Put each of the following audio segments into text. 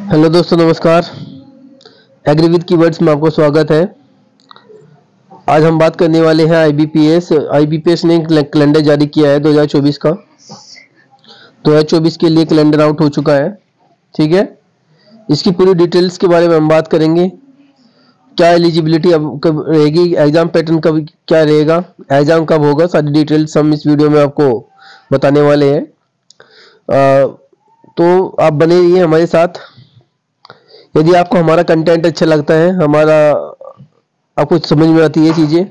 Hello दोस्तों, नमस्कार। Agree with keywords में आपको स्वागत है। आज हम बात करने वाले हैं आईबीपीएस ने कैलेंडर जारी किया है 2024 का। 2024 के लिए कैलेंडर आउट हो चुका है। ठीक है, इसकी पूरी डिटेल्स के बारे में हम बात करेंगे। क्या एलिजिबिलिटी अब कब रहेगी, एग्जाम पैटर्न कब क्या रहेगा, एग्जाम कब होगा, सारी डिटेल्स हम इस वीडियो में आपको बताने वाले हैं। तो आप बने रहिए हमारे साथ। यदि आपको हमारा कंटेंट अच्छा लगता है, आपको समझ में आती है चीज़ें,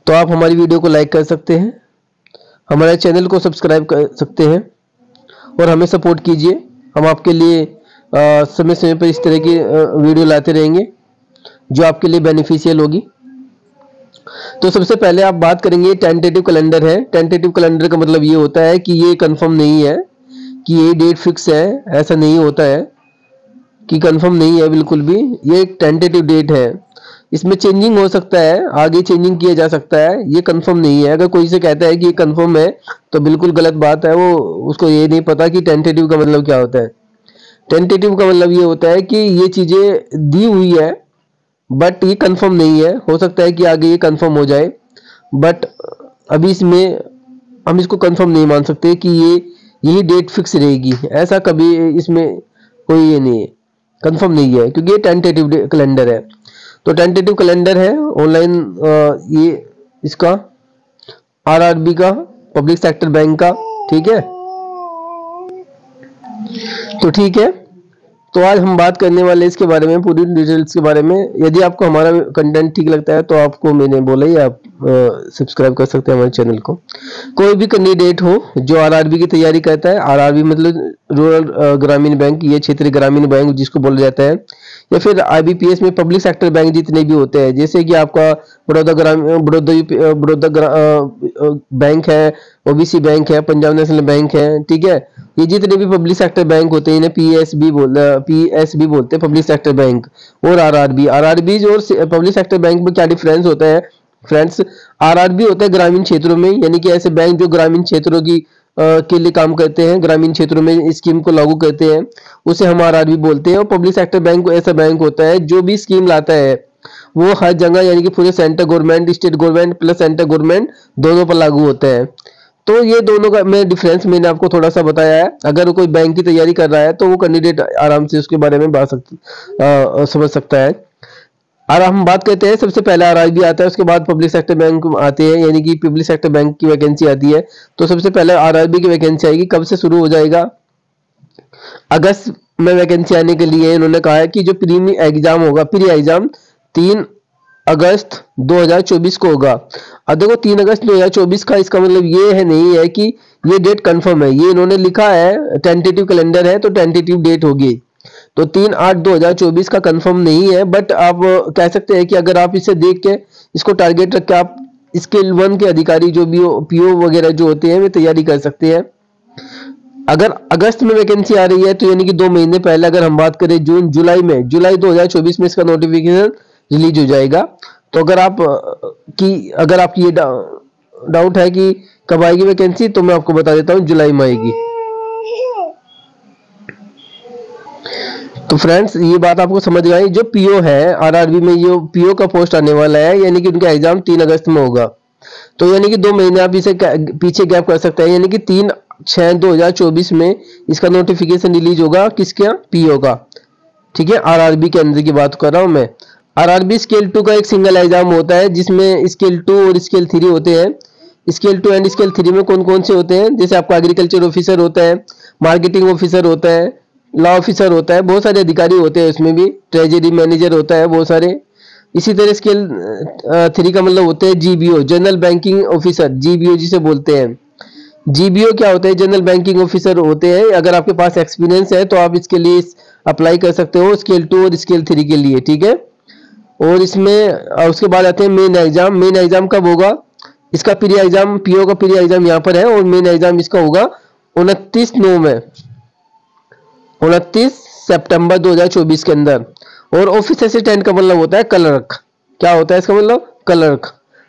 तो आप हमारी वीडियो को लाइक कर सकते हैं, हमारे चैनल को सब्सक्राइब कर सकते हैं और हमें सपोर्ट कीजिए। हम आपके लिए समय समय पर इस तरह की वीडियो लाते रहेंगे जो आपके लिए बेनिफिशियल होगी। तो सबसे पहले आप बात करेंगे, टेंटेटिव कैलेंडर है। टेंटेटिव कैलेंडर का मतलब ये होता है कि ये कंफर्म नहीं है कि ये डेट फिक्स है। ऐसा नहीं होता है कि कंफर्म नहीं है बिल्कुल भी। ये एक टेंटेटिव डेट है, इसमें चेंजिंग हो सकता है, आगे चेंजिंग किया जा सकता है। ये कंफर्म नहीं है। अगर कोई से कहता है कि ये कंफर्म है तो बिल्कुल गलत बात है। वो उसको ये नहीं पता कि टेंटेटिव का मतलब क्या होता है। टेंटेटिव का मतलब ये होता है कि ये चीज़ें दी हुई है बट ये कंफर्म नहीं है। हो सकता है कि आगे ये कंफर्म हो जाए, बट अभी इसमें हम इसको कंफर्म नहीं मान सकते कि यही डेट फिक्स रहेगी। ऐसा कभी इसमें कोई ये नहीं है, कंफर्म नहीं है, क्योंकि ये टेंटेटिव कैलेंडर है। तो टेंटेटिव कैलेंडर है ऑनलाइन, ये इसका आरआरबी का, पब्लिक सेक्टर बैंक का। ठीक है, तो ठीक है। तो आज हम बात करने वाले इसके बारे में, पूरी डिटेल्स के बारे में। यदि आपको हमारा कंटेंट ठीक लगता है तो आपको मैंने बोला ही आप सब्सक्राइब कर सकते हैं हमारे चैनल को। कोई भी कैंडिडेट हो जो आरआरबी की तैयारी करता है, आरआरबी मतलब रूरल ग्रामीण बैंक, ये क्षेत्रीय ग्रामीण बैंक जिसको बोला जाता है, या फिर आईबीपीएस में पब्लिक सेक्टर बैंक जितने भी होते हैं, जैसे कि आपका बड़ौदा बैंक है, ओबीसी बैंक है, पंजाब नेशनल बैंक है। ठीक है, ये जितने भी पब्लिक सेक्टर बैंक होते हैं इन्हें पीएसबी बोलते हैं, पब्लिक सेक्टर बैंक। और आरआरबी और पब्लिक सेक्टर बैंक में क्या डिफरेंस होता है फ्रेंड्स? आरआरबी होता है ग्रामीण क्षेत्रों में, यानी कि ऐसे बैंक जो ग्रामीण क्षेत्रों के लिए काम करते हैं, ग्रामीण क्षेत्रों में स्कीम को लागू करते हैं, उसे हम आरआरबी बोलते हैं। और पब्लिक सेक्टर बैंक ऐसा बैंक होता है जो भी स्कीम लाता है वो हर जगह, यानी कि पूरे centre government, state government plus centre government दोनों पर लागू होता है। तो ये दोनों का मैं डिफरेंस मैंने आपको थोड़ा सा बताया है। अगर कोई बैंक की तैयारी कर रहा है तो वो कैंडिडेट आराम से उसके बारे में समझ सकता है। और हम बात करते हैं, सबसे पहले आरआरबी आता है, उसके बाद पब्लिक सेक्टर बैंक आते हैं, यानी कि पब्लिक सेक्टर बैंक की वैकेंसी आती है। तो सबसे पहले आरआरबी की वैकेंसी आएगी। कब से शुरू हो जाएगा? अगस्त में वैकेंसी आने के लिए इन्होंने कहा है कि जो प्री एग्जाम होगा, प्री एग्जाम 3 अगस्त 2024 को होगा। अब देखो 3 अगस्त 2024 का, इसका मतलब ये है नहीं है कि ये डेट कंफर्म है। ये इन्होंने लिखा है, टेंटेटिव कैलेंडर है तो टेंटेटिव डेट होगी। तो 3/8/2024 का कंफर्म नहीं है, बट आप कह सकते हैं कि अगर आप इसे देख के, इसको टारगेट रख के आप स्केल 1 के अधिकारी जो भी पीओ वगैरह जो होते हैं वे तैयारी कर सकते हैं। अगर अगस्त में वैकेंसी आ रही है तो यानी कि 2 महीने पहले, अगर हम बात करें जुलाई 2024 में इसका नोटिफिकेशन रिलीज हो जाएगा। तो अगर आपकी ये डाउट है कि कब आएगी वैकेंसी, तो मैं आपको बता देता हूँ, जुलाई में आएगी। तो फ्रेंड्स, ये बात आपको समझ आई। जो पीओ है आरआरबी में, ये पीओ का पोस्ट आने वाला है, यानी कि उनका एग्जाम 3 अगस्त में होगा। तो यानी कि 2 महीने आप इसे पीछे गैप कर सकते हैं, यानी कि 3/6/2024 में इसका नोटिफिकेशन रिलीज होगा। किसका? पीओ का। ठीक है, आरआरबी के अंदर की बात कर रहा हूं मैं। आरआरबी स्केल 2 का एक सिंगल एग्जाम होता है, जिसमें स्केल 2 और स्केल 3 होते हैं। स्केल 2 एंड स्केल 3 में कौन कौन से होते हैं? जैसे आपका एग्रीकल्चर ऑफिसर होता है, मार्केटिंग ऑफिसर होता है, लॉ ऑफिसर होता है, बहुत सारे अधिकारी होते हैं उसमें भी, ट्रेजरी मैनेजर होता है, बहुत सारे। इसी तरह स्केल 3 का मतलब होते हैं GBO, general banking officer, GBO जिसे बोलते हैं। जीबीओ क्या होते हैं? जनरल बैंकिंग ऑफिसर होते हैं। अगर आपके पास एक्सपीरियंस है तो आप इसके लिए अप्लाई कर सकते हो, स्केल 2 और स्केल 3 के लिए। ठीक है, और इसमें उसके बाद आते हैं मेन एग्जाम। मेन एग्जाम कब होगा? इसका प्री एग्जाम, पीओ का प्री एग्जाम यहाँ पर है, और मेन एग्जाम इसका होगा 29 सितंबर 2024 के अंदर। और ऑफिस असिस्टेंट का मतलब होता है क्लर्क। क्या होता है इसका मतलब? क्लर्क।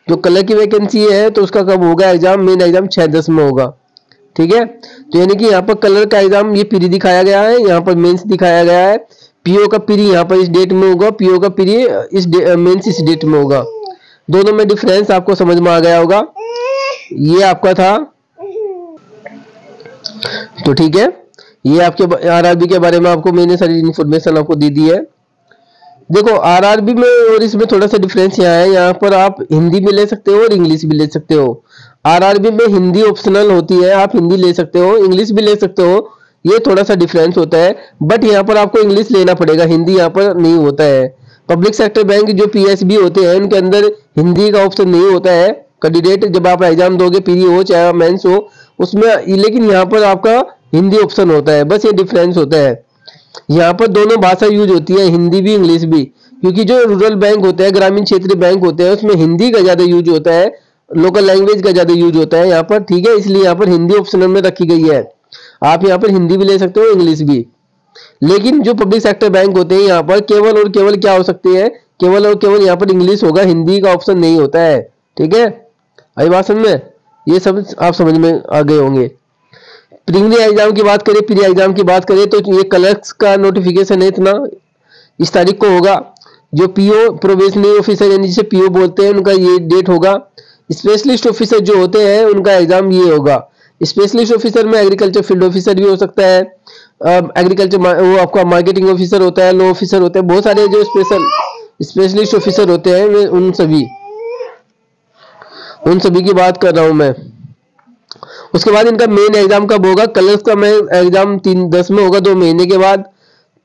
जो क्लर्क की वैकेंसी है तो उसका कब होगा एग्जाम? मेन एग्जाम 6/10 में होगा। ठीक है। तो यानी कि यहाँ पर कलर का एग्जाम ये पीरी दिखाया गया है, यहाँ पर मेंस दिखाया गया है। पीओ का पीरी यहाँ पर इस डेट में होगा, पीओ का पीरी मेंस इस डेट में होगा। दोनों में डिफरेंस आपको समझ में आ गया होगा। ये आपका था, तो ठीक है। ये आपके आरआरबी के बारे में आपको मैंने सारी इन्फॉर्मेशन आपको दे दी है। देखो आरआरबी में और इसमें थोड़ा सा डिफरेंस यहाँ है, यहाँ पर आप हिंदी भी ले सकते हो और इंग्लिश भी ले सकते हो। आरआरबी में हिंदी ऑप्शनल होती है, आप हिंदी ले सकते हो, इंग्लिश भी ले सकते हो, ये थोड़ा सा डिफरेंस होता है। बट यहाँ पर आपको इंग्लिश लेना पड़ेगा, हिंदी यहाँ पर नहीं होता है। पब्लिक सेक्टर बैंक जो पीएसबी होते हैं उनके अंदर हिंदी का ऑप्शन नहीं होता है। कैंडिडेट जब आप एग्जाम दोगे, पीरी हो चाहे मेंस हो उसमें, लेकिन यहाँ पर आपका हिंदी ऑप्शन होता है, बस ये डिफरेंस होता है। यहाँ पर दोनों भाषा यूज होती है, हिंदी भी इंग्लिश भी, क्योंकि जो रूरल बैंक होते हैं, ग्रामीण क्षेत्रीय बैंक होते हैं, उसमें हिंदी का ज्यादा यूज होता है, लोकल लैंग्वेज का ज्यादा यूज होता है यहाँ पर, ठीक है। इसलिए यहाँ पर हिंदी ऑप्शनल में रखी गई है। आप यहाँ पर हिंदी भी ले सकते हो, इंग्लिश भी। लेकिन जो पब्लिक सेक्टर बैंक होते हैं यहाँ पर केवल और केवल क्या हो सकती है, केवल और केवल यहाँ पर इंग्लिश होगा, हिंदी का ऑप्शन नहीं होता है, ठीक है। आई बात समझ में? ये सब आप समझ में आ गए होंगे। प्रीलिमिनरी एग्जाम की बात करें, प्री एग्जाम की बात करें, तो ये क्लर्क्स का नोटिफिकेशन है, इतना इस तारीख को होगा। जो पीओ प्रोबेशनरी ऑफिसर यानी जिसे पीओ बोलते हैं उनका ये डेट होगा। स्पेशलिस्ट ऑफिसर जो होते हैं उनका एग्जाम ये होगा। स्पेशलिस्ट ऑफिसर में एग्रीकल्चर फील्ड ऑफिसर भी हो सकता है, एग्रीकल्चर वो आपका मार्केटिंग ऑफिसर होता है, लॉ ऑफिसर होते हैं, बहुत सारे जो स्पेशलिस्ट ऑफिसर होते हैं उन सभी की बात कर रहा हूं मैं। उसके बाद इनका मेन एग्जाम कब होगा? क्लर्क्स का मेन एग्जाम 3/10 में होगा, 2 महीने के बाद।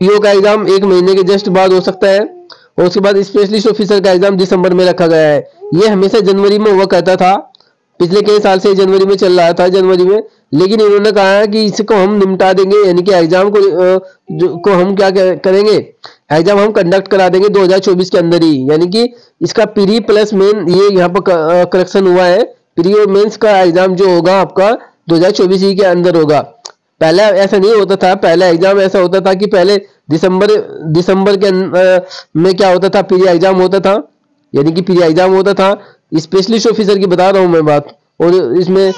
पीओ का एग्जाम 1 महीने के जस्ट बाद हो सकता है। और उसके बाद स्पेशलिस्ट ऑफिसर का एग्जाम दिसंबर में रखा गया है। ये हमेशा जनवरी में हुआ करता था, पिछले कई साल से जनवरी में चल रहा था, जनवरी में। लेकिन इन्होंने कहा है कि इसको हम निपटा देंगे, यानी कि एग्जाम को हम क्या करेंगे, एग्जाम हम कंडक्ट करा देंगे 2024 के अंदर ही। यानी कि इसका प्री प्लस मेन ये यहाँ पर करेक्शन हुआ है। प्री और मेंस का एग्जाम जो होगा आपका 2024 ही के अंदर होगा। पहले ऐसा नहीं होता था, पहले एग्जाम ऐसा होता था कि पहले दिसंबर के में क्या होता था, प्री एग्जाम होता था, यानी कि प्री एग्जाम होता था। स्पेशलिस्ट ऑफिसर की बता रहा हूं मैं बात। और इसमें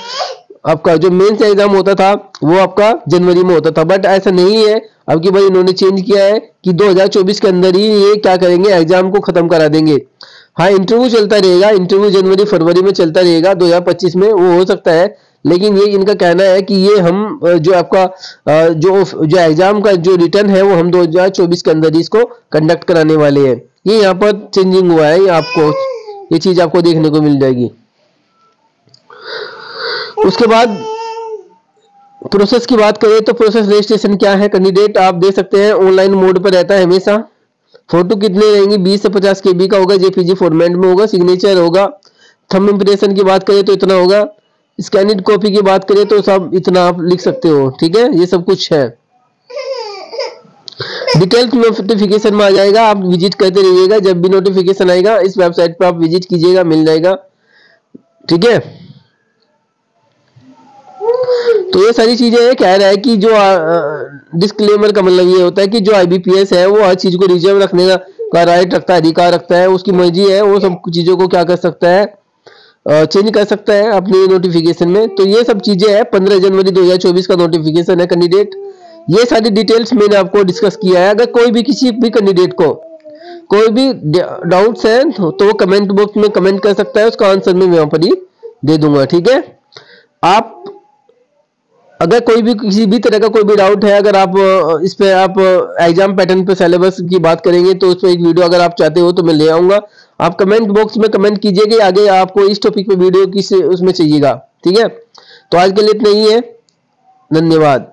आपका जो मेंस एग्जाम होता था वो आपका जनवरी में होता था, बट ऐसा नहीं है। अब की भाई इन्होंने चेंज किया है कि 2024 के अंदर ही ये क्या करेंगे, एग्जाम को खत्म करा देंगे। हाँ इंटरव्यू चलता रहेगा, इंटरव्यू जनवरी फरवरी में चलता रहेगा 2025 में, वो हो सकता है। लेकिन ये इनका कहना है कि ये हम जो आपका जो एग्जाम का जो रिटर्न है वो हम 2024 के अंदर ही इसको कंडक्ट कराने वाले हैं। ये यहाँ पर चेंजिंग हुआ है, आपको ये चीज आपको देखने को मिल जाएगी। उसके बाद प्रोसेस की बात करें तो प्रोसेस रजिस्ट्रेशन क्या है, कैंडिडेट आप दे सकते हैं, ऑनलाइन मोड पर रहता है हमेशा। फोटो कितने रहेंगी, 20 से 50 KB का होगा, जेपीजी फॉर्मेट में होगा, सिग्नेचर होगा। थंब इंप्रेशन की बात करें तो इतना होगा। स्कैनिड कॉपी की बात करें तो सब इतना आप लिख सकते हो, ठीक है। ये सब कुछ है, डिटेल्स नोटिफिकेशन में आ जाएगा, आप विजिट करते रहिएगा। जब भी नोटिफिकेशन आएगा इस वेबसाइट पर आप विजिट कीजिएगा, मिल जाएगा, ठीक है। तो ये सारी चीजें है, कह रहा है कि जो डिस्क्लेमर का मतलब ये होता है कि जो आईबीपीएस है वो हर चीज को रिजर्व रखने का राइट रखता है, अधिकार रखता है, उसकी मर्जी है, वो सब चीजों को क्या कर सकता है, चेंज कर सकता है अपनी नोटिफिकेशन में। तो ये सब चीजें हैं, 15 जनवरी 2024 का नोटिफिकेशन है कैंडिडेट। ये सारी डिटेल्स मैंने आपको डिस्कस किया है। अगर कोई भी किसी भी कैंडिडेट को कोई भी डाउट्स है तो वो कमेंट बॉक्स में कमेंट कर सकता है, उसका आंसर मैं वहां पर ही दे दूंगा, ठीक है। आप अगर कोई भी किसी भी तरह का कोई भी डाउट है, अगर आप इस पे आप एग्जाम पैटर्न पे सिलेबस की बात करेंगे तो उस पर एक वीडियो अगर आप चाहते हो तो मैं ले आऊंगा। आप कमेंट बॉक्स में कमेंट कीजिए कि आगे आपको इस टॉपिक पे वीडियो किस उसमें चाहिएगा, ठीक है। तो आज के लिए इतना ही है, धन्यवाद।